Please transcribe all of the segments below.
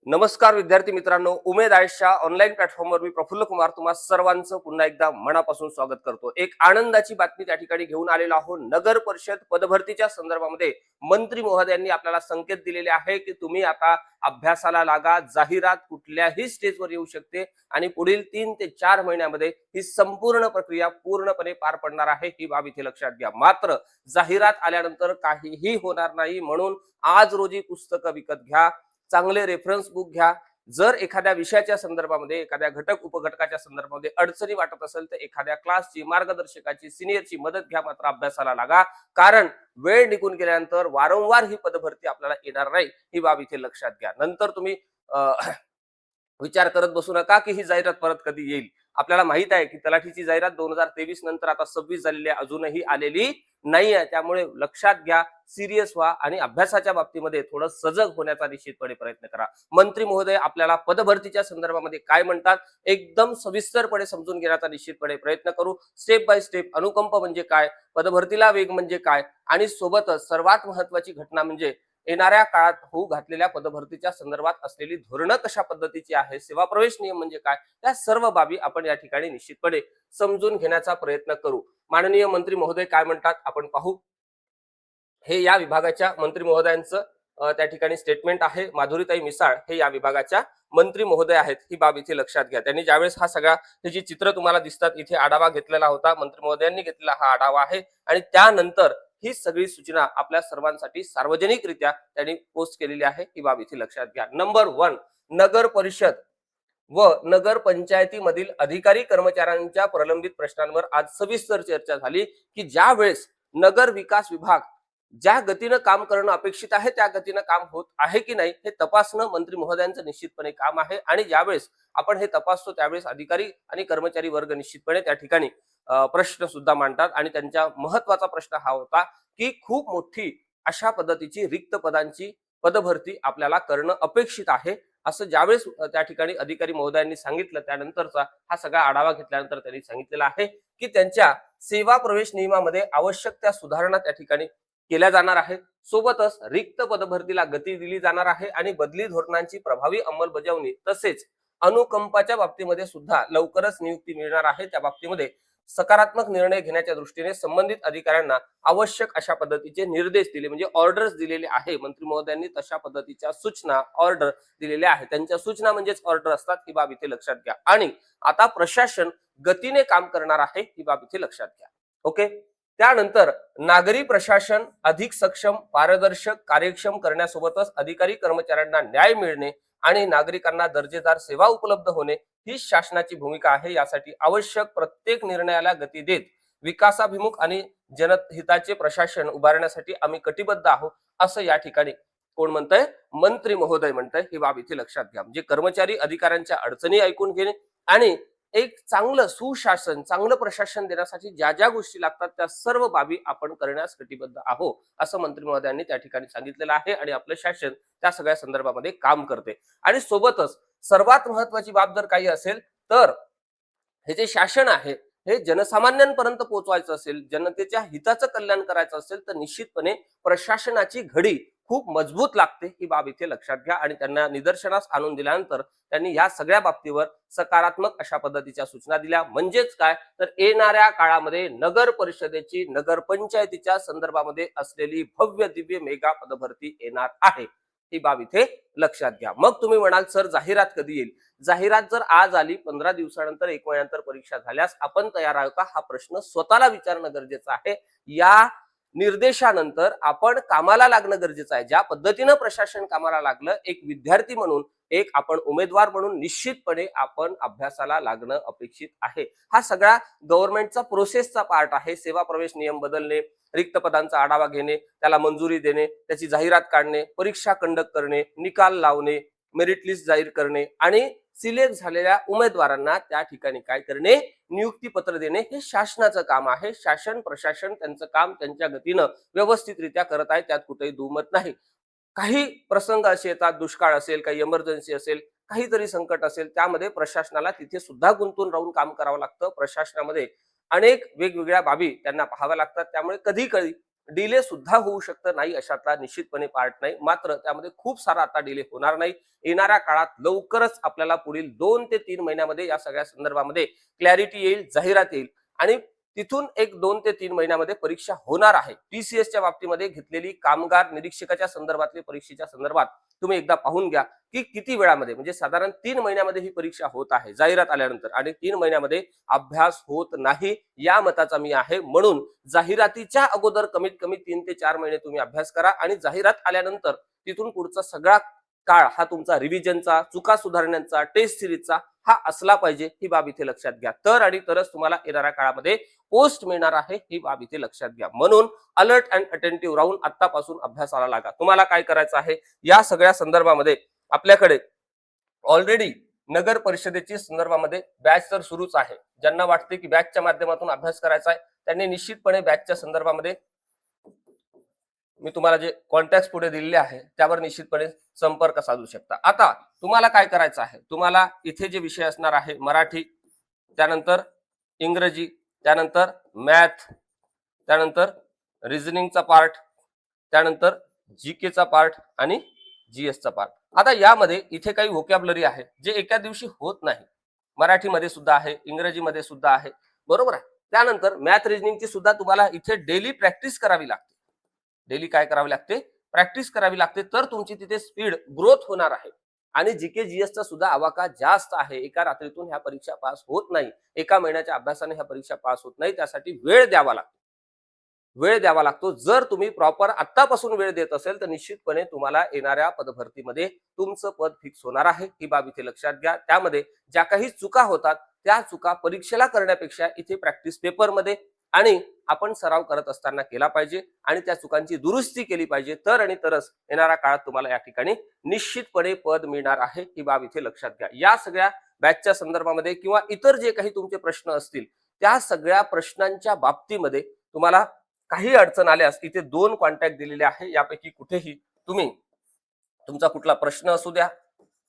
नमस्कार विद्यार्थी मित्रांनो, उमेद आयुष्या ऑनलाईन प्लॅटफॉर्मवर मी प्रफुल्ल कुमार तुम्हा सर्वांचं पुन्हा एकदा मनापासून स्वागत करतो। एक आनंदाची बातमी त्या ठिकाणी घेऊन आलेलो आहोत। नगर परिषद पदभरतीच्या संदर्भामध्ये मंत्री महोदयांनी आपल्याला संकेत दिलेले आहे की तुम्ही आता अभ्यासाला लागा। जाहिरात कुठल्याही स्टेजवर येऊ शकते आणि पुढील 3 ते 4 महिन्यामध्ये ही संपूर्ण प्रक्रिया पूर्णपणे पार पडणार आहे, ही बाब इथे लक्षात घ्या। मात्र जाहिरात आल्यानंतर काहीही होणार नाही, म्हणून आज रोजी पुस्तकं विकत घ्या, चांगले रेफरन्स बुक घ्या। जर एखाद्या विषयाच्या संदर्भामध्ये, एखाद्या घटक उपघटकाच्या संदर्भामध्ये अडचणी वाटत असेल तर एखाद्या क्लासची, मार्गदर्शकाची, सिनियरची मदत घ्या, मात्र अभ्यासाला लागा। कारण वेळ निघून गेल्यानंतर वारंवार ही पदभरती आपल्याला येणार नाही, ही बाब इथे लक्षात घ्या। नंतर तुम्ही विचार करत बसू नका की ही जाहिरात परत कधी येईल। आपल्याला माहित आहे की तलाठीची जाहिरात 2023 नंतर आता 26 झालेली आहे, अजूनही आलेली नाही आहे। त्यामुळे लक्षात घ्या, सिरियस व्हा आणि अभ्यासाच्या बाबतीमध्ये थोडं सजग होण्याचा निश्चितपणे प्रयत्न करा। मंत्री महोदय आपल्याला पदभरतीच्या संदर्भामध्ये काय म्हणतात एकदम सविस्तरपणे समजून घेण्याचा निश्चितपणे प्रयत्न करू। स्टेप बाय स्टेप अनुकंप म्हणजे काय, पदभरतीला वेग म्हणजे काय आणि सोबतच सर्वात महत्त्वाची घटना म्हणजे येणाऱ्या काळात होऊ घातलेल्या पदभरतीच्या संदर्भात असलेली धोरणं कशा पद्धतीची आहे, सेवा प्रवेश नियम म्हणजे काय, त्या सर्व बाबी आपण या ठिकाणी निश्चितपणे समजून घेण्याचा प्रयत्न करू। माननीय मंत्री महोदय काय म्हणतात आपण पाहू। हे या विभागाच्या मंत्री महोदयांचं त्या ठिकाणी स्टेटमेंट आहे। माधुरीताई मिसाळ हे या विभागाच्या मंत्री महोदय आहेत, ही बाब इथे लक्षात घ्या। त्यांनी ज्यावेळेस हा सगळा हे जी चित्र तुम्हाला दिसतात इथे आढावा घेतलेला होता, मंत्री महोदयांनी घेतलेला हा आढावा आहे आणि त्यानंतर ही सगळी सूचना आपल्या सर्वांसाठी सार्वजनिकरित्या त्यांनी पोस्ट केलेली आहे, ही बाब इथे लक्षात घ्या। नंबर 1, नगर परिषद व नगर पंचायतीमधील अधिकारी कर्मचाऱ्यांच्या प्रलंबित प्रश्नांवर आज सविस्तर चर्चा झाली की ज्या वेळेस नगर विकास विभाग ज्या गतीनं काम करणं अपेक्षित आहे त्या गतीनं काम होत आहे की नाही हे तपासणं मंत्री महोदयांचं निश्चितपणे काम आहे। आणि ज्यावेळेस आपण हे तपासतो त्यावेळेस अधिकारी आणि कर्मचारी वर्ग निश्चितपणे त्या ठिकाणी प्रश्न सुद्धा मांडतात आणि त्यांचा महत्वाचा प्रश्न हा होता की खूप मोठी अशा पद्धतीची रिक्त पदांची पदभरती आपल्याला करणं अपेक्षित आहे, असं ज्यावेळेस त्या ठिकाणी अधिकारी महोदयांनी सांगितलं त्यानंतरचा हा सगळा आढावा घेतल्यानंतर त्यांनी सांगितलेलं आहे की त्यांच्या सेवा प्रवेश नियमामध्ये आवश्यक त्या सुधारणा त्या ठिकाणी केल्या जाणार आहेत। सोबतच रिक्त पदभरतीला गती दिली जाणार आहे आणि बदली धोरणांची प्रभावी अंमलबजावणी तसेच अनुकंपाच्या बाबतीमध्ये सुद्धा लवकरच नियुक्ती मिळणार आहे। त्या बाबतीमध्ये सकारात्मक निर्णय घेण्याच्या दृष्टीने संबंधित अधिकाऱ्यांना आवश्यक अशा पद्धतीचे निर्देश दिले, म्हणजे ऑर्डर्स दिलेले आहे। मंत्री महोदयांनी तशा पद्धतीच्या सूचना ऑर्डर दिलेल्या आहेत। त्यांच्या सूचना म्हणजेच ऑर्डर असतात, ही बाब इथे लक्षात घ्या। आणि आता प्रशासन गतीने काम करणार आहे, ही बाब इथे लक्षात घ्या। ओके, त्यानंतर नागरी प्रशासन अधिक सक्षम, पारदर्शक, कार्यक्षम करण्यासोबतच अधिकारी कर्मचाऱ्यांना न्याय मिळणे आणि नागरिकांना दर्जेदार सेवा उपलब्ध होणे ही शासनाची भूमिका आहे। यासाठी आवश्यक प्रत्येक निर्णयाला गती देत विकासाभिमुख आणि जनहिताचे प्रशासन उभारण्यासाठी आम्ही कटिबद्ध आहोत, असं या ठिकाणी कोण म्हणतंय, मंत्री महोदय म्हणतंय, ही बाब इथे लक्षात घ्या। म्हणजे कर्मचारी अधिकाऱ्यांच्या अडचणी ऐकून घेणे आणि एक चांगलं सुशासन, चांगलं प्रशासन देण्यासाठी ज्या ज्या गोष्टी लागतात त्या सर्व बाबी आपण करण्यास कटिबद्ध आहोत, असं मंत्री महोदयांनी त्या ठिकाणी सांगितलेलं आहे आणि आपलं शासन त्या सगळ्या संदर्भामध्ये काम करते। आणि सोबतच सर्वात महत्वाची बाब जर काही असेल तर हे जे शासन आहे हे जनसामान्यांपर्यंत पोहोचवायचं असेल, जनतेच्या हिताचं कल्याण करायचं असेल तर निश्चितपणे प्रशासनाची घडी खूप मजबूत लागते, ही बाब इथे लक्षात घ्या। आणि त्यांना निदर्शनास आणून दिल्यानंतर त्यांनी या सगळ्या बाबतीवर सकारात्मक अशा पद्धतीच्या सूचना दिल्या। म्हणजेच काय तर येणाऱ्या काळामध्ये नगर परिषदेची, नगर पंचायतीच्या संदर्भामध्ये असलेली भव्य दिव्य मेगा पदभरती येणार आहे, ही बाब इथे लक्षात घ्या। मग तुम्ही म्हणाल सर जाहिरात कधी येईल? जाहिरात जर आज आली, 15 दिवसानंतर, 1 महिन्यानंतर परीक्षा झाल्यास आपण तयार आहोत का हा प्रश्न स्वतःला विचारणं गरजेचं आहे। या निर्देशानंतर आपण कामाला लागणं गरजेचं आहे। ज्या पद्धतीनं प्रशासन कामाला लागलं, एक विद्यार्थी म्हणून, एक आपण उमेदवार म्हणून निश्चितपणे आपण अभ्यासाला लागणं अपेक्षित आहे। हा सगळा गव्हर्नमेंटचा प्रोसेसचा पार्ट आहे। सेवा प्रवेश नियम बदलणे, रिक्त पदांचा आढावा घेणे, त्याला मंजुरी देणे, त्याची जाहिरात काढणे, परीक्षा कंडक्ट करणे, निकाल लावणे, मेरिट लिस्ट जाहीर करणे आणि सिलेक्ट झालेल्या उमेदवारांना त्या ठिकाणी काय करणे, नियुक्ती पत्र देणे, हे शासनाचं काम आहे। शासन प्रशासन त्यांचं काम त्यांच्या गतीनं व्यवस्थितरित्या करत आहे, त्यात कुठेही दुमत नाही। काही प्रसंग असे येतात, दुष्काळ असेल, काही इमर्जन्सी असेल, काहीतरी संकट असेल, त्यामध्ये प्रशासनाला तिथे सुद्धा गुंतून राहून काम करावं लागतं। प्रशासनामध्ये अनेक वेगवेगळ्या बाबी त्यांना पाहाव्या लागतात, त्यामुळे कधी कधी डिले सुद्धा होऊ शकतं, नाही अशातला निश्चितपणे पार्ट नाही. मात्र त्यामध्ये खूप सारा आता डिले होणार नाही. येणाऱ्या काळात लवकरच आपल्याला पुढील 2 ते 3 महिन्यामध्ये या सगळ्या संदर्भामध्ये क्लॅरिटी येईल, जाहिरात येईल आणि तिथून एक 2 ते 3 महिन्यामध्ये परीक्षा होणार आहे. टीसीएसच्या बाबतीमध्ये घेतलेली कामगार निरीक्षकाच्या संदर्भातली परीक्षेच्या संदर्भात तुम्ही एकदा पाहून घ्या की किती वेळामध्ये, म्हणजे साधारण 3 महिन्यामध्ये ही परीक्षा होत आहे जाहिरात आल्यानंतर, आणि 3 महिन्यामध्ये अभ्यास होत नाही या मताचा मी आहे. म्हणून जाहिरातीच्या अगोदर कमीत कमी 3 ते 4 महिने तुम्ही अभ्यास करा आणि जाहिरात आल्यानंतर तिथून पुढचा सगळा काळ हा तुमचा रिव्हिजनचा, चुका सुधारण्याचा, टेस्ट सिरीजचा हा असला पाहिजे, ही बाब इथे लक्षात घ्या. तर आणि तरच तुम्हाला येणाऱ्या काळामध्ये पोस्ट मिळणार आहे, ही बाब इथे लक्षात घ्या. म्हणून अलर्ट अँड अटेंटिव्ह राहून आतापासून अभ्यासाला लागा. तुम्हाला काय करायचं आहे या सगळ्या संदर्भामध्ये, आपल्याकडे ऑलरेडी नगर परिषदेची संदर्भामध्ये बॅच तर सुरूच आहे. ज्यांना वाटते की बॅचच्या माध्यमातून अभ्यास करायचा आहे त्यांनी निश्चितपणे बॅचच्या संदर्भामध्ये मी तुम्हाला जे कॉन्टॅक्ट पुढे दिलेले आहे त्यावर निश्चितपणे संपर्क साधू शकता. आता तुम्हाला काय करायचं आहे, तुम्हाला इथे जे विषय असणार आहे मराठी, त्यानंतर इंग्रजी, त्यानंतर मॅथ, त्यानंतर रिझनिंगचा पार्ट, त्यानंतर जीकेचा पार्ट आणि जीएसचा पार्ट. आता यामध्ये इथे काही व्होकॅब्युलरी आहे जे एका दिवशी होत नाही. मराठीमध्ये सुद्धा आहे, इंग्रजीमध्ये सुद्धा आहे, बरोबर आहे. त्यानंतर मॅथ रिझनिंगची सुद्धा तुम्हाला इथे डेली प्रॅक्टिस करावी लागते. डेली काय करावी लागते, प्रॅक्टिस करावी लागते, तर तुमची तिथे स्पीड ग्रोथ होणार आहे. आणि जीके जीएसचा सुद्धा आवाका जास्त आहे. एका रात्रीतून ह्या परीक्षा पास होत नाही, एका महिन्याच्या अभ्यासाने ह्या परीक्षा पास होत नाही. त्यासाठी वेळ द्यावा लागतो, वेळ द्यावा लागतो. जर तुम्ही प्रॉपर आतापासून वेळ देत असेल तर निश्चितपणे तुम्हाला येणाऱ्या पदभरतीमध्ये तुमचं पद फिक्स होणार आहे, ही बाब इथे लक्षात घ्या. त्यामध्ये ज्या काही चुका होतात त्या चुका परीक्षेला करण्यापेक्षा इथे प्रॅक्टिस पेपरमध्ये आणि आपण सराव करत असताना केला पाहिजे आणि त्या चुकांची दुरुस्ती केली पाहिजे. तर आणि तरच येणाऱ्या काळात तुम्हाला या ठिकाणी निश्चितपणे पद मिळणार आहे, ही बाब इथे लक्षात घ्या. या सगळ्या बॅचच्या संदर्भामध्ये किंवा इतर जे काही तुमचे प्रश्न असतील त्या सगळ्या प्रश्नांच्या बाबतीमध्ये तुम्हाला काही अडचण आल्यास इथे 2 कॉन्टॅक्ट दिलेले आहे. यापैकी कुठेही तुम्ही तुमचा कुठला प्रश्न असू द्या,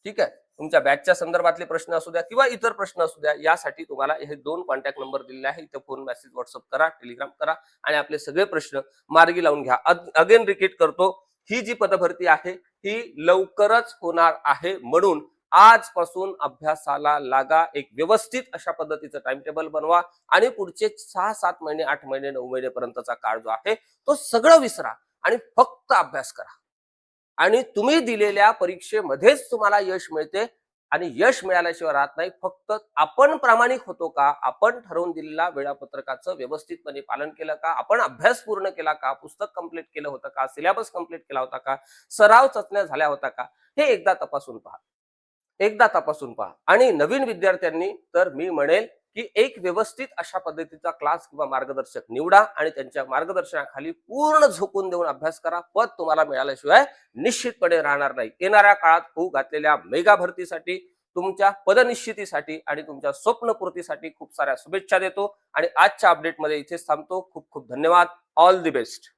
ठीक आहे, तुमच्या बॅचच्या संदर्भातले प्रश्न असू द्या किंवा इतर प्रश्न असू द्या, यासाठी तुम्हाला हे 2 कॉन्टॅक्ट नंबर दिलेले आहे. इथे फोन मेसेज, व्हॉट्सअप करा, टेलिग्राम करा आणि आपले सगळे प्रश्न मार्गी लावून घ्या. अगेन रिपीट करतो, ही जी पदभरती आहे ही लवकरच होणार आहे. म्हणून आजपासून अभ्यासाला लागा. एक व्यवस्थित अशा पद्धतीचं टाइम टेबल बनवा आणि पुढचे 6-7 महिने, 8 महिने, 9 महिनेपर्यंतचा काळ जो आहे तो सगळं विसरा आणि फक्त अभ्यास करा. आणि तुम्ही दिलेल्या परीक्षेमध्येच तुम्हाला यश मिळते आणि यश मिळाल्याशिवाय राहत नाही. फक्त आपण प्रामाणिक होतो का, आपण ठरवून दिलेल्या वेळापत्रकाचं व्यवस्थितपणे पालन केलं का, आपण अभ्यास पूर्ण केला का, पुस्तक कंप्लीट केलं होतं का, सिलेबस कंप्लीट केला होता का, सराव चाचण्या झाल्या होता का, हे एकदा तपासून पहा. एकदा तपासून पहा. आणि नवीन विद्यार्थ्यांनी तर मी म्हणेल की एक व्यवस्थित अशा पद्धतीचा क्लास किंवा मार्गदर्शक निवडा आणि त्यांच्या मार्गदर्शनाखाली पूर्ण झोकून देऊन अभ्यास करा. पद तुम्हाला मिळाल्याशिवाय निश्चितपणे राहणार नाही. येणाऱ्या काळात होऊ घातलेल्या मेगा भरतीसाठी, तुमच्या पदनिश्चितीसाठी आणि तुमच्या स्वप्नपूर्तीसाठी खूप साऱ्या शुभेच्छा देतो आणि आजच्या अपडेटमध्ये इथेच थांबतो. खूप खूप धन्यवाद. All the best.